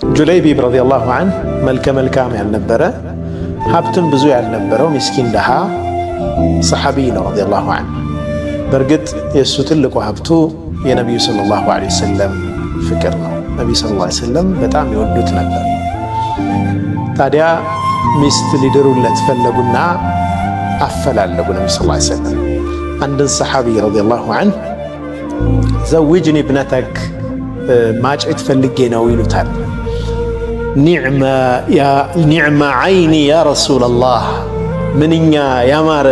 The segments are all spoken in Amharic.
ጁለይቢብ ረዲየላሁ ዐንሁ መልከ መልካም ያልነበረ ሀብትም ብዙ ያልነበረው ምስኪን ደሃ ሰሐቢ ነው ረዲየላሁ ዐንሁ። በእርግጥ የእሱ ትልቁ ሀብቱ የነቢዩ ሰለላሁ ዐለይሂ ወሰለም ፍቅር ነው። ነቢዩ ሰለላሁ ዐለይሂ ወሰለም በጣም ይወዱት ነበር። ታዲያ ሚስት ሊድሩለት ፈለጉና አፈላለጉ። ነቢዩ ሰለላሁ ዐለይሂ ወሰለም አንድን ሰሐቢ ረዲየላሁ ዐንሁ ዘውጅኒ ብነተክ ማጨት ፈልጌ ነው ይሉታል። ኒዕማ ዐይኒ ያ ረሱለላህ ምንኛ ያማረ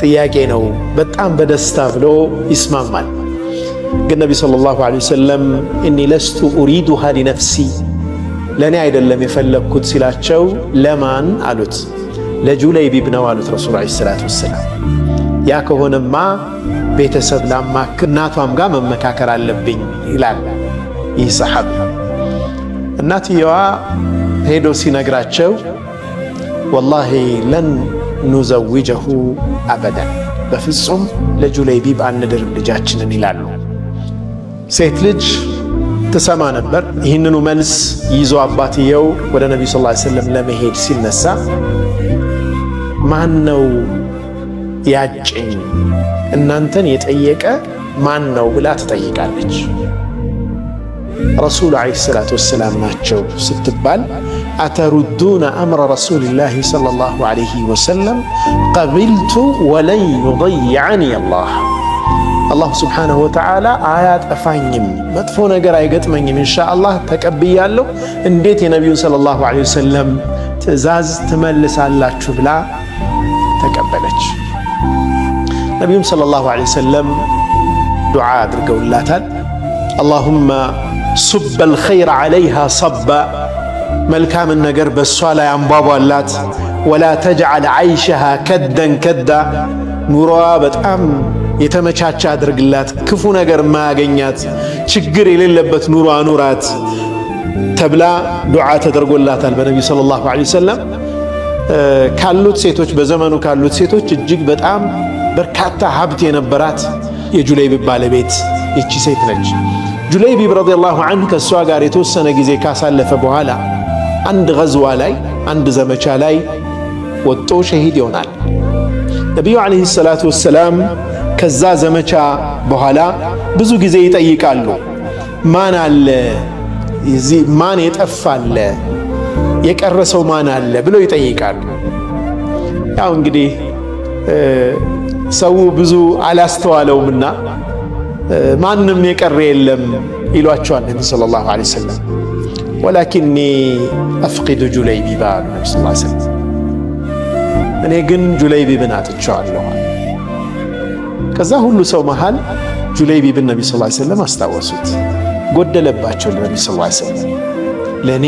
ጥያቄ ነው፣ በጣም በደስታ ብሎ ይስማማል። ግን ነቢ ሰለላሁ ዐለይሂ ወሰለም እኒ ለስቱ ኡሪዱሃ ሊነፍሲ ለእኔ አይደለም የፈለግኩት ሲላቸው ለማን አሉት? ለጁለይቢብ ነው አሉት ረሱሉ ዐለይሂ ሰላቱ ወሰላም። ያ ከሆነማ ቤተሰብ ላማክር እናቷም ጋር መመካከር አለብኝ ይላል ይህ ሰሐቢ። እናትየዋ ሄዶ ሲነግራቸው ወላሂ ለን ኑዘውጀሁ አበደን በፍጹም ለጁለይቢብ አንድርም ልጃችንን ይላሉ። ሴት ልጅ ትሰማ ነበር። ይህንኑ መልስ ይዞ አባትየው ወደ ነቢዩ ሰለላሁ ዐለይሂ ወሰለም ለመሄድ ሲነሳ ማን ነው ያጨኝ እናንተን የጠየቀ ማን ነው ብላ ትጠይቃለች። ረሱሉ ዐለይሂ ሰላቱ ወሰላም ናቸው ስትባል አተሩዱነ አምረ ረሱሊላሂ ሰለላሁ ዐለይሂ ወሰለም ቀቢልቱ ወለን ዩضይዐኒ አላሁ ስብሓነሁ ወተዓላ አያጠፋኝም፣ መጥፎ ነገር አይገጥመኝም፣ ኢንሻአላህ ተቀብያለሁ፣ እንዴት የነቢዩን ሰለላሁ ዐለይሂ ወሰለም ትእዛዝ ትመልሳላችሁ ብላ ተቀበለች። ነቢዩም ሰለላሁ ዐለይሂ ወሰለም ዱዓ አድርገውላታል። አላሁመ ሱበል ኸይረ ዐለይሃ ሰባ መልካምን ነገር በእሷ ላይ አንቧቧላት፣ ወላ ተጅዐል ዐይሸሃ ከደን ከዳ ኑሮዋ በጣም የተመቻቸ አድርግላት፣ ክፉ ነገር ማያገኛት ችግር የሌለበት ኑሮ አኑራት ተብላ ዱዓ ተደርጎላታል በነቢዩ ሰለላሁ ዐለይሂ ወሰለም። ካሉት ሴቶች በዘመኑ ካሉት ሴቶች እጅግ በጣም በርካታ ሀብት የነበራት የጁለይቢብ ባለቤት ይቺ ሴት ነች። ጁለይቢብ ረዲየላሁ ዐንሁ ከእሷ ጋር የተወሰነ ጊዜ ካሳለፈ በኋላ አንድ ገዝዋ ላይ አንድ ዘመቻ ላይ ወጦ ሸሂድ ይሆናል። ነቢዩ ዐለይሂ ሰላቱ ወሰላም ከዛ ዘመቻ በኋላ ብዙ ጊዜ ይጠይቃሉ። ማን አለ እዚህ፣ ማን የጠፋለ የቀረሰው ማን አለ ብለው ይጠይቃሉ። ያው እንግዲህ ሰው ብዙ አላስተዋለውምና ማንም የቀረ የለም ይሏቸዋል ነቢ ሰለላሁ ዐለይሂ ወሰለም። ወላኪኒ አፍቂዱ ጁለይቢባ አሉ ነቢ ሰለላሁ ዐለይሂ ወሰለም። እኔ ግን ጁለይቢብን አጥቼዋለሁ። ከዛ ሁሉ ሰው መሃል ጁለይቢብን ነቢ ሰለላሁ ዐለይሂ ወሰለም አስታወሱት። ጎደለባቸው ለነቢ ሰለላሁ ዐለይሂ ወሰለም። ለእኔ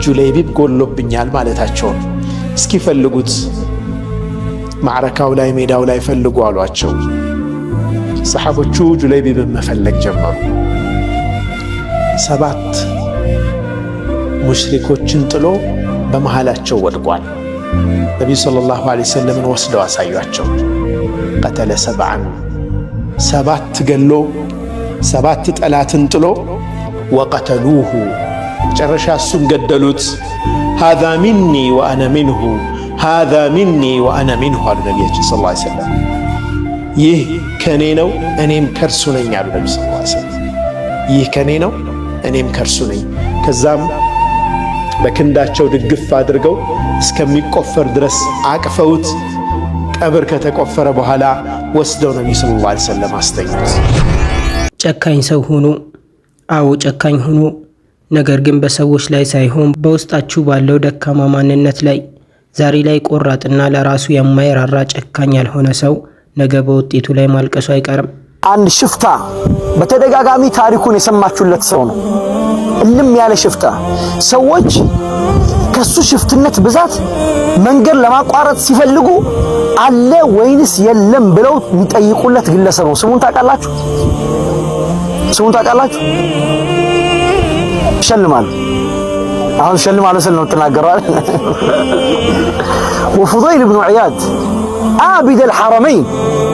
ጁለይቢብ ጎሎብኛል ማለታቸውን እስኪ ፈልጉት፣ ማዕረካው ላይ ሜዳው ላይ ፈልጉ አሏቸው። ሰሓቦቹ ጁለይቢብን መፈለግ ጀመሩ። 7 ሙሽሪኮችን ጥሎ በመሃላቸው ወድቋል። ነቢዩ ሰለላሁ ዐለይሂ ወሰለምን ወስደው አሳዩአቸው። ቀተለ 7 ገሎ 7 ጠላትን ጥሎ ወቀተሉሁ ጨረሻ እሱን ገደሉት። ሃዛ ሚኒ ወአነ ሚንሁ ሃዛ ሚኒ ወአነ ሚንሁ አሉ ነቢያችን ሰለላሁ ዐለይሂ ወሰለም። ይህ ከኔ ነው እኔም ከርሱ ነኝ አሉ ነቢ ሰለላሁ ዐለይሂ ወሰለም። ይህ ከኔ ነው እኔም ከርሱ ነኝ። ከዛም በክንዳቸው ድግፍ አድርገው እስከሚቆፈር ድረስ አቅፈውት ቀብር ከተቆፈረ በኋላ ወስደው ነቢ ሰለላሁ ዐለይሂ ወሰለም አስተኙት። ጨካኝ ሰው ሁኑ። አዎ ጨካኝ ሁኑ። ነገር ግን በሰዎች ላይ ሳይሆን በውስጣችሁ ባለው ደካማ ማንነት ላይ። ዛሬ ላይ ቆራጥና ለራሱ የማይራራ ጨካኝ ያልሆነ ሰው ነገ በውጤቱ ላይ ማልቀሱ አይቀርም። አንድ ሽፍታ በተደጋጋሚ ታሪኩን የሰማችሁለት ሰው ነው። እልም ያለ ሽፍታ። ሰዎች ከሱ ሽፍትነት ብዛት መንገድ ለማቋረጥ ሲፈልጉ አለ ወይንስ የለም ብለው የሚጠይቁለት ግለሰብ ነው። ስሙን ታውቃላችሁ? ሸልማሉ። አሁን ሸልማሉ ስል ነው ተናገረዋል። ወፉዳይል ኢብኑ ዒያድ አቢዱል ሐረመይን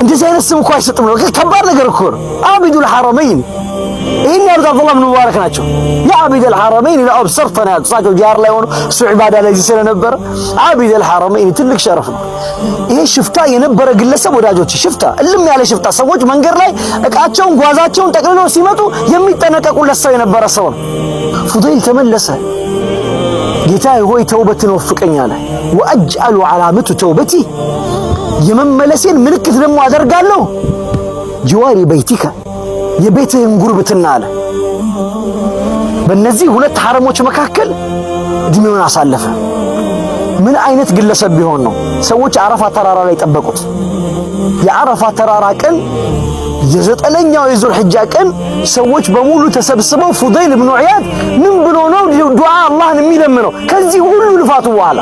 እንደዚህ አይነት ስም እኮ አይሰጥም ነው። ከባድ ነገር እኮ አቢዱል ሐረመይን ይሄን ያሉት አብዱላህ ብን ሙባረክ ናቸው። ያ አቢደል ሐረመይን ለአብሰርተና ያልጻቸው ጃር ላይ ሆኖ እሱ ዒባዳ ላይ ስለነበረ አቢደል ሐረመይን ትልቅ ሸረፍ ነው። ይሄ ሽፍታ የነበረ ግለሰብ ወዳጆች፣ ሽፍታ እልም ያለ ሽፍታ፣ ሰዎች መንገድ ላይ እቃቸውን ጓዛቸውን ጠቅልለው ሲመጡ የሚጠነቀቁለት ሰው የነበረ ሰው ነው። ፉደይል ተመለሰ። ጌታዬ ሆይ ተውበትን ወፍቀኝ አለ። ወአጅአሉ ዓላመቱ ተውበቲ የመመለሴን ምልክት ደግሞ አደርጋለሁ ጅዋሪ በይቲካ የቤትህን ጉርብትና አለ። በእነዚህ ሁለት ሐረሞች መካከል እድሜውን አሳለፈ። ምን አይነት ግለሰብ ቢሆን ነው? ሰዎች አረፋ ተራራ ላይ ጠበቁት። የአረፋ ተራራ ቀን የዘጠነኛው የዙል ሒጃ ቀን ሰዎች በሙሉ ተሰብስበው ፉደይል ብኑ ዒያድ ምን ብሎ ነው ዱዓ አላህን የሚለምነው? ከዚህ ሁሉ ልፋቱ በኋላ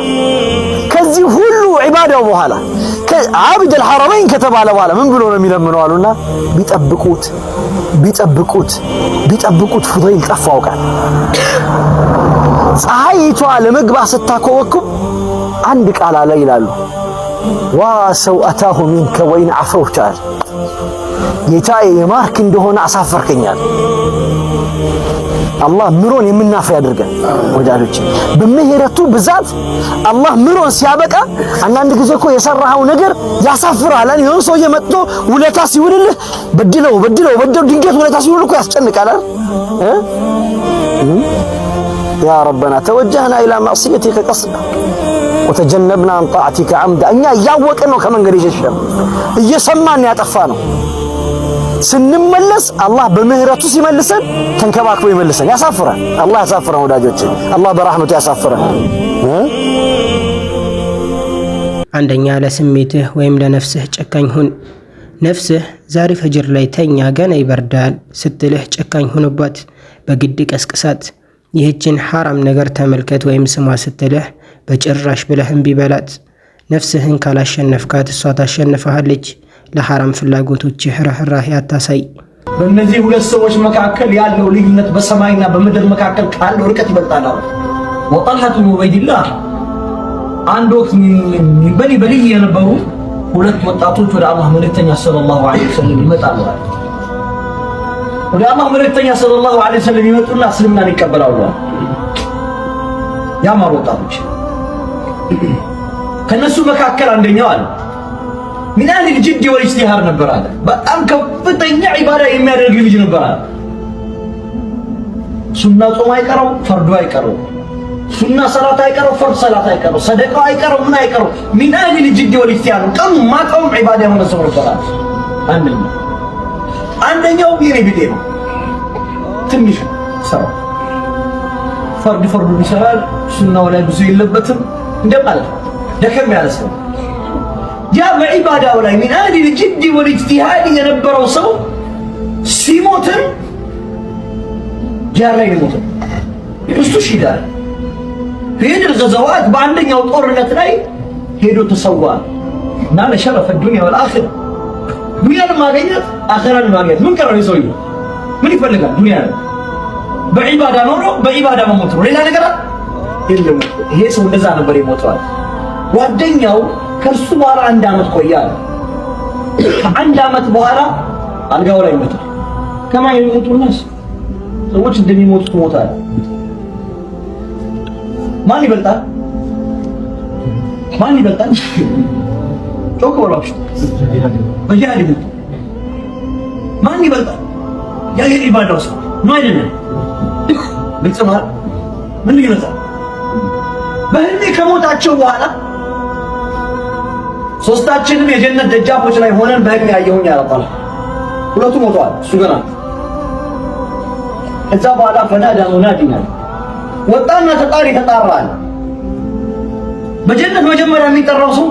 ከዚህ ሁሉ ዒባዳው በኋላ አቢደል ሐረመይን ከተባለ በኋላ ምን ብሎ ነው የሚለምነው አሉና ቢጠብቁት ፉደይል ጠፋው። ቃል ፀሐይቷ ለመግባት ስታኮበኩብ አንድ ቃል አለ ይላሉ። ዋ ሰው አታሁ ሚንከ ወይን አፈውታ ጌታዬ የማርክ እንደሆነ አሳፈርከኛል። አላህ ምሮን የምናፍ ያድርገን ወዳጆች። በምህረቱ ብዛት አላህ ምሮን ሲያበቃ አንዳንድ ጊዜ እኮ የሰራው ነገር ያሳፍራል። የሆነ ሰው የመጥቶ ውለታ ሲውልልህ በድለው ድንገት ውለታ ሲውል እኮ ያስጨንቃል አይደል? ያ ረበና ተወጀህና ኢላ ማዕሲየቲከ ቀስዳ ወተጀነብና አን ጣዕቲከ ዐምዳ። እኛ እያወቅን ነው ከመንገድ የሸሸን እየሰማን ያጠፋ ነው። ስንመለስ አላህ በምህረቱ ሲመልሰን ተንከባክቦ ይመልሰን። ያሳፍራል። አላህ ያሳፍረን ወዳጆች፣ አላህ በረህመቱ ያሳፍረን። አንደኛ ለስሜትህ ወይም ለነፍስህ ጨካኝ ሁን። ነፍስህ ዛሬ ፈጅር ላይ ተኛ ገና ይበርዳል ስትልህ ጨካኝ ሁንባት። በግድ ቀስቅሳት። ይህችን ሐራም ነገር ተመልከት ወይም ስማ ስትልህ በጭራሽ ብለህ እምቢ በላት። ነፍስህን ካላሸነፍካት እሷ ታሸንፈሃለች። ለሐራም ፍላጎቶችህ ርህራሄ አታሳይ። በእነዚህ ሁለት ሰዎች መካከል ያለው ልዩነት በሰማይና በምድር መካከል ካለው ርቀት ይበልጣል። ወጣልሐቱ ወበይድላህ አንድ ወቅት ምን በልይ የነበሩ ሁለት ወጣቶች ወደ አላህ መልእክተኛ ሰለላሁ ዐለይሂ ወሰለም ይመጣሉ። ወደ አላህ መልእክተኛ ሰለላሁ ዐለይሂ ወሰለም ይመጡና እስልምናን ይቀበላሉ። ያማሩ ወጣቶች ከነሱ መካከል አንደኛው አለ ምን አይነት ጅድ ወልጅቲሃድ ነበር አለ። በጣም ከፍተኛ ዒባዳ የሚያደርግ ልጅ ነበር አለ። ሱና ጾም አይቀረው፣ ፈርዱ አይቀረው፣ ሱና ሰላት አይቀረው፣ ፈርድ ሰላት አይቀረው፣ ሰደቃው አይቀረው፣ ምን አይቀረው። ምን አይነት ጅድ ወልጅቲሃድ ቀኑ ማታውም ዒባዳ የሆነ ሰው ነበር አለ። አንደኛው የኔ ቢጤ ነው። ትንሽ ሰው ፈርዱ ይሰራል፣ ሱናው ላይ ብዙ የለበትም እንደማለት ደከም ያለ ሰው። ያ በዒባዳው ላይ ምን አይነት ጅድ ወልጅቲሃድ የነበረው ሰው ሲሞትም ጃር ላይ ነው። እሱ ሺዳል በየድር ገዘዋት በአንደኛው ጦርነት ላይ ሄዶ ተሰዋ እና ለሸረፈ ዱንያ ወልአኺራ ዱንያን ማግኘት አኺራን ማግኘት ምን ቀረው? ሰውዬው ምን ይፈልጋል? ዱንያ በዒባዳ ኖሮ በዒባዳ መሞት ነው። ሌላ ነገር የለም። ይሄ ሰው እንደዛ ነበር የሞተው። ጓደኛው ከእርሱ በኋላ አንድ ዓመት ቆያል። ከአንድ ዓመት በኋላ አልጋው ላይ ሞተ። ከማን የሚሞቱ ናስ ሰዎች እንደሚሞቱ ሞታል። ማን ይበልጣል? ጮክ በሏቸው። በጂሃድ ይሞቱ ማን ይበልጣል? ያ የዒባዳው ሰው ነው አይደለም? ግልጽ ማለት ምን ይመስላል? በህልሜ ከሞታቸው በኋላ ሶስታችንም የጀነት ደጃፎች ላይ ሆነን በህልሜ ያየሁኝ ያለባል። ሁለቱ ሞተዋል፣ እሱ ገና። እዛ በኋላ ፈናዳ ሙናዲና ወጣና ተጣሪ ተጣራል። በጀነት መጀመሪያ የሚጠራው ሰው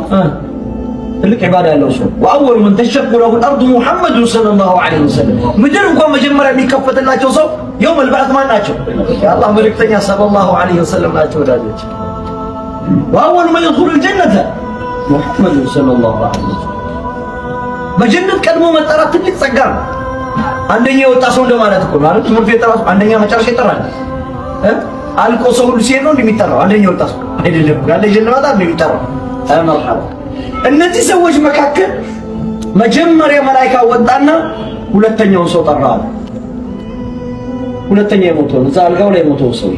ትልቅ ዒባዳ ያለው ሰው ወአወሉ መን ተሸቁ ለሁ አልአርዱ ሙሐመድ ሰለላሁ ዐለይሂ ወሰለም። ምድር እንኳን መጀመሪያ የሚከፈትላቸው ሰው የውም አልበዓት ማን ናቸው? የአላህ መልእክተኛ ሰለላሁ ዐለይሂ ወሰለም ናቸው ወዳጆች። ወአወሉ መን የድኹሉ አልጀነተ ሙሐመድ ሰለላሁ ዐለይሂ ወሰለም። በጀነት ቀድሞ መጠራት ትልቅ ጸጋ ነው። አንደኛ የወጣ ሰው እንደማለት እኮ ማለት ትምህርት ቤት ራሱ አንደኛ መጨረሻ ይጠራል። አልቆ ሰው ሁሉ ሲሄድ ነው እንደሚጠራው አንደኛ የወጣ ሰው አይደለም። ያለ ጀነት ነው የሚጠራው። መርሐባ። እነዚህ ሰዎች መካከል መጀመሪያ መላኢካ ወጣና ሁለተኛውን ሰው ጠራ። ሁለተኛ የሞተው እዛ አልጋው ላይ የሞተው ሰው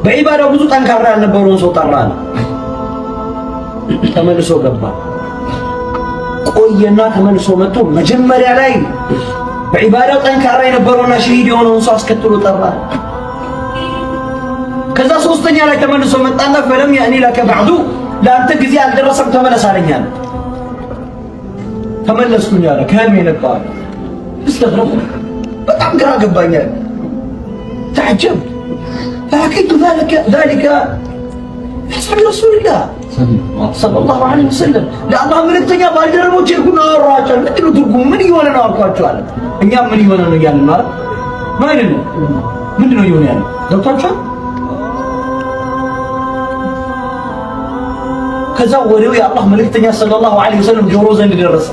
በኢባዳው ብዙ ጠንካራ ያልነበረውን ሰው ጠራን። ተመልሶ ገባ። ቆየና ተመልሶ መጥቶ መጀመሪያ ላይ በኢባዳው ጠንካራ የነበረውና ሸሂድ የሆነውን ሰው አስከትሎ ጠራ። ከዛ ሶስተኛ ላይ ተመልሶ መጣና ፈለም ያኒ ለከ بعد ለአንተ ጊዜ አልደረሰም ተመለስ አለኛል። ተመለስኩኝ አለ። ከህልሜ ነቃ። استغرب በጣም ግራ ገባኛል። تعجب فحكيت ذلك حسب رسول الله صلى الله عليه وسلم ለአላህ መልእክተኛ ባልደረቦች ይልኩና አወራቸው። ምንድን ነው ትርጉሙ? ምን እየሆነ ነው አልኳቸው አለ። እኛም ምን እየሆነ ነው እያልን ማለት ነው። ምንድን ነው እየሆነ ያለው? ገብቷቸዋል? ከዛ ወዲያው የአላህ መልእክተኛ ሰለላሁ ዐለይሂ ወሰለም ጆሮ ዘንድ ደረሰ።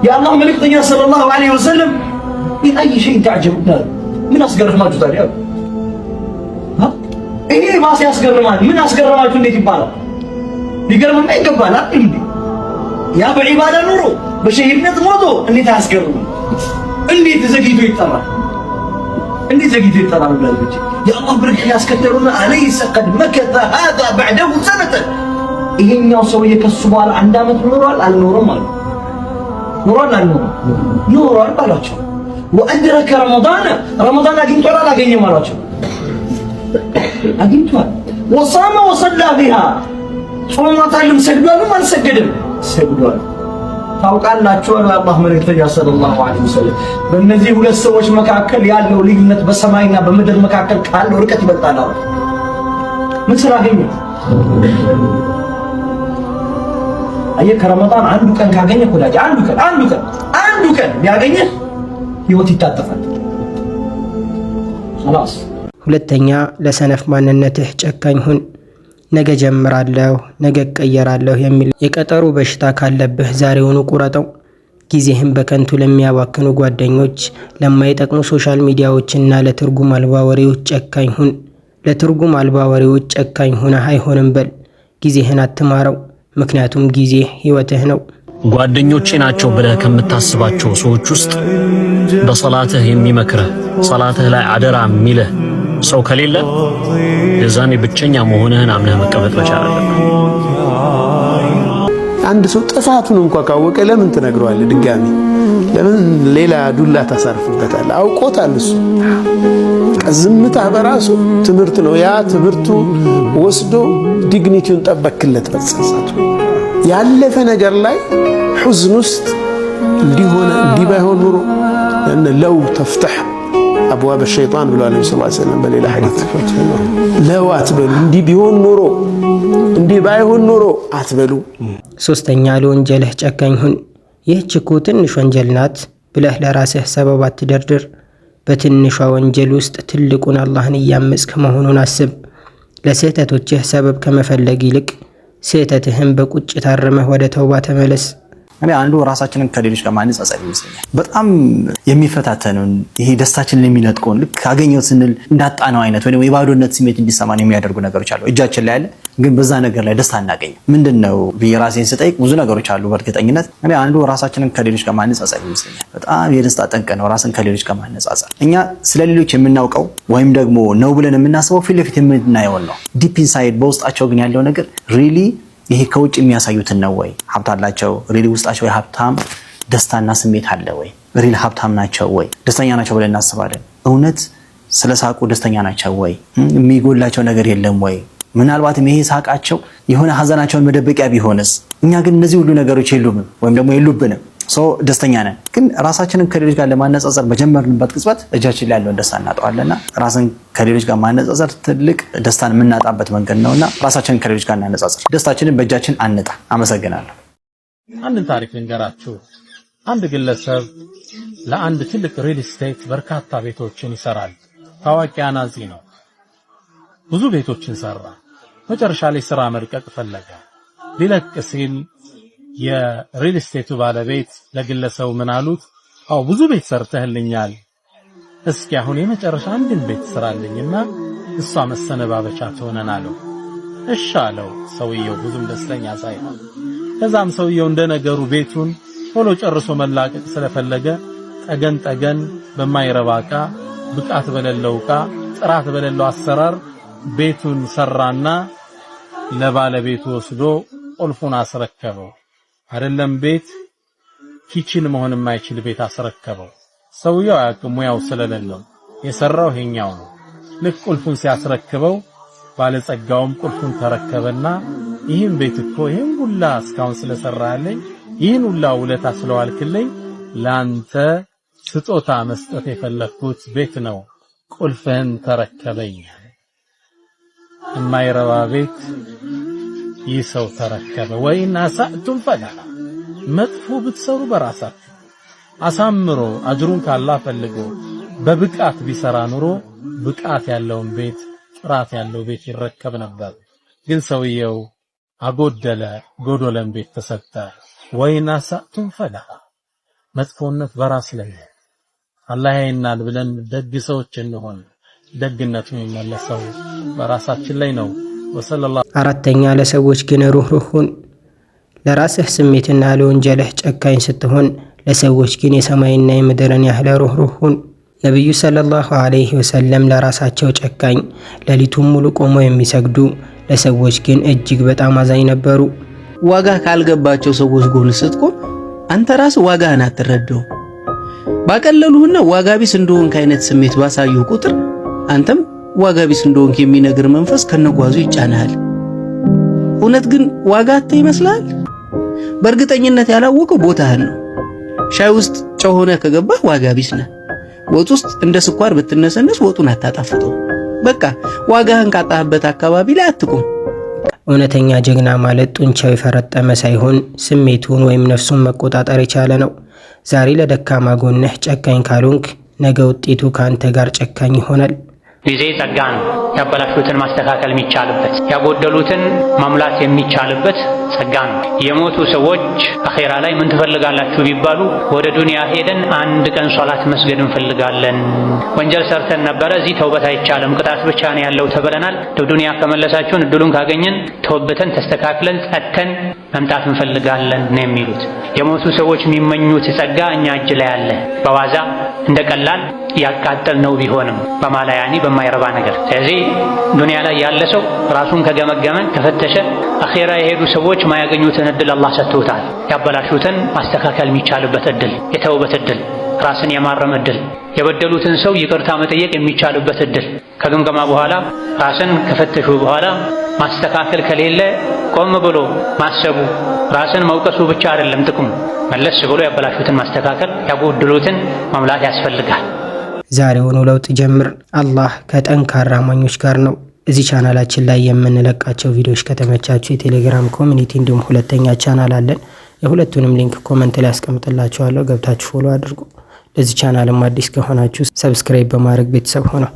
የአላህ መልእክተኛ ሰለላሁ ዐለይሂ ወሰለም أي شيء تعجبنا من أصغر ما تطالع إيه ما سيأصغر ما من أصغر ما تندي تبالا يقول ما يقبلا يا بعبادة نورو بشهيدنا تموتو اللي تأصغر اللي تزكيتو يتطلع اللي زكيتو يتطلع ولا البيت يا الله برك يا أسكترونا أليس قد مكث هذا بعده سنة إيه ناصوية كالسبال عندما نورال على نورو مال نورال على نورو نورال بالاتشو وأدرك رمضان أجنت ولا لا أجني مراجع أجنت وصام وصلى بها فما تعلم سجدوا ما نسجدهم سجدوا فوقال لا تشوف الله ملك صلى الله عليه وسلم بالنزيه ولا السوش مكاكل يالله لينت بسماينا بمدر مكاكل كالله ركت بتانا من سراهيني أيك رمضان عنده كان كاجني كل حاجة عنده كان بيعجني ህይወት ይታጠፋል خلاص። ሁለተኛ ለሰነፍ ማንነትህ ጨካኝ ሁን። ነገ ጀምራለሁ ነገ እቀየራለሁ የሚል የቀጠሮ በሽታ ካለብህ ዛሬውኑ ቁረጠው። ጊዜህን በከንቱ ለሚያባክኑ ጓደኞች፣ ለማይጠቅሙ ሶሻል ሚዲያዎችና ለትርጉም አልባ ወሬዎች ጨካኝ ሁን። ለትርጉም አልባ ወሬዎች ጨካኝ ሆነህ አይሆንም በል። ጊዜህን አትማረው፣ ምክንያቱም ጊዜ ህይወትህ ነው። ጓደኞቼ ናቸው ብለህ ከምታስባቸው ሰዎች ውስጥ በሰላትህ የሚመክርህ ሰላትህ ላይ አደራ የሚልህ ሰው ከሌለ የዛኔ ብቸኛ መሆንህን አምነህ መቀበል መቻል አለብህ። አንድ ሰው ጥፋቱን እንኳን ካወቀ ለምን ትነግረዋለህ? ድጋሚ ለምን ሌላ ዱላ ታሳርፍበታለህ? አውቆታል እሱ። ዝምታ በራሱ ትምህርት ነው። ያ ትምህርቱ ወስዶ ዲግኒቲውን ጠበክለት በጸጸቱ ያለፈ ነገር ላይ حزن ውስጥ እንዲባይሆን ኑሮ ለው ተፍተህ አብዋብ الشيطان ብለዋል ነብዩ ሰለላሁ ዐለይሂ ወሰለም በሌላ ሐዲስ ለው አትበሉ እንዲህ ቢሆን ኑሮ እንዲህ ባይሆን ኑሮ አትበሉ። ሶስተኛ ለወንጀልህ ጨካኝ ሁን። ይህች እኮ ትንሽ ወንጀል ናት ብለህ ለራስህ ሰበብ አትደርድር። በትንሿ ወንጀል ውስጥ ትልቁን አላህን እያመጽክ መሆኑን አስብ። ለስህተቶችህ ሰበብ ከመፈለግ ይልቅ ስህተትህን በቁጭት አርመህ ወደ ተውባ ተመለስ። እኔ አንዱ ራሳችንን ከሌሎች ጋር ማነጻጸር ይመስለኛል በጣም የሚፈታተኑን ይሄ ደስታችንን የሚነጥቀውን ልክ ካገኘው ስንል እንዳጣነው አይነት ወይ የባዶነት ስሜት እንዲሰማን የሚያደርጉ ነገሮች አሉ እጃችን ላይ አለ፣ ግን በዛ ነገር ላይ ደስታ እናገኝ ምንድነው ብዬ ራሴን ስጠይቅ ብዙ ነገሮች አሉ። በእርግጠኝነት እኔ አንዱ ራሳችንን ከሌሎች ጋር ማነጻጸር ይመስለኛል በጣም የደስታ ጠንቅ ነው ራስን ከሌሎች ጋር ማነጻጸር። እኛ ስለሌሎች የምናውቀው ወይም ደግሞ ነው ብለን የምናስበው ፊት ለፊት የምናየው ነው። ዲፕ ኢንሳይድ በውስጣቸው ግን ያለው ነገር ሪሊ ይሄ ከውጭ የሚያሳዩትን ነው ወይ? ሀብት አላቸው ሪሊ ውስጣቸው የሀብታም ደስታና ስሜት አለ ወይ? ሪሊ ሀብታም ናቸው ወይ? ደስተኛ ናቸው ብለን እናስባለን። እውነት ስለሳቁ ደስተኛ ናቸው ወይ? የሚጎላቸው ነገር የለም ወይ? ምናልባትም ይሄ ሳቃቸው የሆነ ሀዘናቸውን መደበቂያ ቢሆንስ? እኛ ግን እነዚህ ሁሉ ነገሮች የሉንም ወይም ደግሞ የሉብንም። ደስተኛ ነን፣ ግን ራሳችንን ከሌሎች ጋር ለማነጻጸር በጀመርንበት ቅጽበት እጃችን ላይ ያለውን ደስታ እናጣዋለንና ራስን ከሌሎች ጋር ማነጻጸር ትልቅ ደስታን የምናጣበት መንገድ ነውና ራሳችንን ከሌሎች ጋር እናነጻጸር፣ ደስታችንን በእጃችን አንጣ። አመሰግናለሁ። አንድ ታሪክ ልንገራችሁ። አንድ ግለሰብ ለአንድ ትልቅ ሪል ስቴት በርካታ ቤቶችን ይሰራል። ታዋቂ አናጺ ነው። ብዙ ቤቶችን ሰራ። መጨረሻ ላይ ስራ መልቀቅ ፈለገ። ሊለቅ ሲል የሪል ስቴቱ ባለቤት ለግለሰቡ ምን አሉት? አው ብዙ ቤት ሰርተህልኛል፣ እስኪ አሁን የመጨረሻ አንድን ቤት ስራልኝና እሷ መሰነባበቻ ትሆነን አለው። እሺ አለው ሰውየው ብዙም ደስተኛ ሳይሆን። ከዛም ሰውየው እንደነገሩ ቤቱን ቶሎ ጨርሶ መላቀቅ ስለፈለገ ጠገን በማይረባ ዕቃ ብቃት በሌለው ዕቃ ጥራት በሌለው አሰራር ቤቱን ሰራና ለባለቤቱ ወስዶ ቁልፉን አስረከበው። አይደለም ቤት ኪችን መሆን የማይችል ቤት አስረከበው። ሰውየው አያውቅም ሙያው ስለሌለው የሰራው ይሄኛው ነው። ልክ ቁልፉን ሲያስረክበው ባለጸጋውም ቁልፉን ተረከበና ይህን ቤት እኮ ይህን ሁላ እስካሁን ስለሰራልኝ ይህን ሁላ ውለታ ስለዋልክልኝ ላንተ ስጦታ መስጠት የፈለኩት ቤት ነው፣ ቁልፍህን ተረከበኝ። የማይረባ ቤት ይህ ሰው ተረከበ። ወይና ሰአቱም ፈላ መጥፎ ብትሰሩ በራሳችሁ አሳምሮ አጅሩን ካላህ ፈልጎ በብቃት ቢሰራ ኑሮ ብቃት ያለውን ቤት ጥራት ያለው ቤት ይረከብ ነበር። ግን ሰውየው አጎደለ፣ ጎዶለን ቤት ተሰጠ። ወይና ሰአቱም ፈላ መጥፎነት በራስ ላይ አላህ ያይናል ብለን ደግ ሰዎች እንሆን። ደግነቱ የሚመለሰው በራሳችን ላይ ነው። ወሰለላሁ። አራተኛ ለሰዎች ግን ሩህሩህ ሁን። ለራስህ ስሜትና ለወንጀልህ ጨካኝ ስትሆን ለሰዎች ግን የሰማይና የምድርን ያህል ሩህሩህ ሁን። ነብዩ ሰለላሁ ዐለይሂ ወሰለም ለራሳቸው ጨካኝ፣ ሌሊቱን ሙሉ ቆመው የሚሰግዱ፣ ለሰዎች ግን እጅግ በጣም አዛኝ ነበሩ። ዋጋ ካልገባቸው ሰዎች ጎን ስትቆም አንተ ራስህ ዋጋህን አትረዳው። ባቀለሉህና ዋጋ ቢስ እንደሆንክ አይነት ስሜት ባሳዩህ ቁጥር አንተም ዋጋ ቢስ እንደሆንክ የሚነግር መንፈስ ከነጓዙ ይጫናል። እውነት ግን ዋጋ አጥተህ ይመስላል? በእርግጠኝነት ያላወቀው ቦታህን ነው። ሻይ ውስጥ ጨው ሆነህ ከገባህ ዋጋ ቢስ ነህ። ወጥ ውስጥ እንደ ስኳር ብትነሰነስ ወጡን አታጣፍጠው። በቃ ዋጋህን ካጣህበት አካባቢ ላይ አትቁም። እውነተኛ ጀግና ማለት ጡንቻው የፈረጠመ ሳይሆን ስሜቱን ወይም ነፍሱን መቆጣጠር የቻለ ነው። ዛሬ ለደካማ ጎንህ ጨካኝ ካልሆንክ ነገ ውጤቱ ከአንተ ጋር ጨካኝ ይሆናል። ጊዜ ጸጋ ነው። ያበላሹትን ማስተካከል የሚቻልበት፣ ያጎደሉትን መሙላት የሚቻልበት ጸጋ ነው። የሞቱ ሰዎች አኼራ ላይ ምን ትፈልጋላችሁ ቢባሉ ወደ ዱንያ ሄደን አንድ ቀን ሶላት መስገድ እንፈልጋለን፣ ወንጀል ሰርተን ነበረ እዚህ ተውበት አይቻልም ቅጣት ብቻ ነው ያለው ተብለናል፣ ዱንያ ከመለሳችሁን እድሉን ካገኘን ተውበተን ተስተካክለን ጸጥተን መምጣት እንፈልጋለን ነው የሚሉት። የሞቱ ሰዎች የሚመኙት ጸጋ እኛ እጅ ላይ አለ። በዋዛ እንደ ቀላል ያቃጠል ነው ቢሆንም በማላያኒ በማይረባ ነገር። ስለዚህ ዱንያ ላይ ያለ ሰው ራሱን ከገመገመ ከፈተሸ አኼራ የሄዱ ሰዎች ማያገኙትን እድል አላህ ሰጥቶታል። ያበላሹትን ማስተካከል የሚቻልበት እድል፣ የተውበት እድል፣ ራስን የማረም እድል፣ የበደሉትን ሰው ይቅርታ መጠየቅ የሚቻልበት እድል። ከግምገማ በኋላ ራስን ከፈተሹ በኋላ ማስተካከል ከሌለ ቆም ብሎ ማሰቡ ራስን መውቀሱ ብቻ አይደለም ጥቅሙ፣ መለስ ብሎ ያበላሹትን ማስተካከል ያጎደሉትን መሙላት ያስፈልጋል። ዛሬውኑ ለውጥ ጀምር። አላህ ከጠንካራ አማኞች ጋር ነው። እዚህ ቻናላችን ላይ የምንለቃቸው ቪዲዮዎች ከተመቻችሁ የቴሌግራም ኮሚኒቲ እንዲሁም ሁለተኛ ቻናል አለን። የሁለቱንም ሊንክ ኮመንት ላይ አስቀምጥላችኋለሁ። ገብታችሁ ፎሎ አድርጉ። ለዚህ ቻናልም አዲስ ከሆናችሁ ሰብስክራይብ በማድረግ ቤተሰብ ሆነው